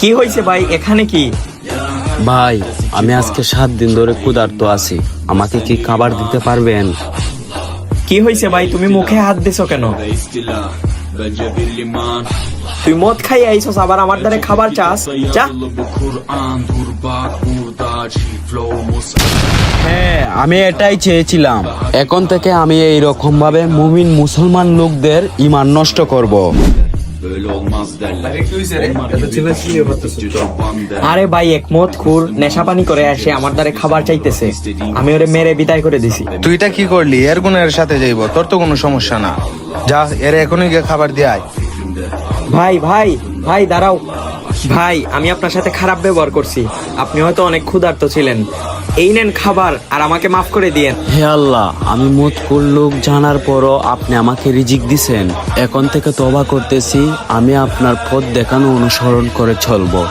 কি হয়েছে ভাই, এখানে কি? ভাই, আমি আজকে 7 দিন ধরে ক্ষুধার্ত আছি, আমাকে কি খাবার দিতে পারবেন? কি হয়েছে ভাই, তুমি মুখে হাত দিছো কেন? তুই মদ খাই আইছস আবার আমার দ্বারে খাবার চাস? যা। হ্যাঁ, আমি এটাই চেয়েছিলাম। এখন থেকে আমি এই রকম ভাবে মুমিন মুসলমান লোকদের ঈমান নষ্ট করব। আরে ভাই, এক মদ খুর নেশা পানি করে আসে আমার দ্বারে খাবার চাইতেছে, আমি ওরে মেরে বিদায় করে দিছি। তুই এটা কি করলি? এর গুণ এর সাথে যাইব, তোর তো কোনো সমস্যা না। যা, এর এখনই গিয়ে খাবার দিয়ে আয়। ভাই ভাই ভাই দাঁড়াও ভাই, আমি আপনার সাথে খারাপ ব্যবহার করছি, আপনি হয়তো অনেক ক্ষুধার্ত ছিলেন। এই নেন খাবার আর আমাকে মাফ করে দিয়েন। হে আল্লাহ, আমি মুতকুর লোক জানার পরও আপনি আমাকে রিজিক দিছেন। এখন থেকে তওবা করতেছি, আমি আপনার পথ দেখানো অনুসরণ করে চলবো।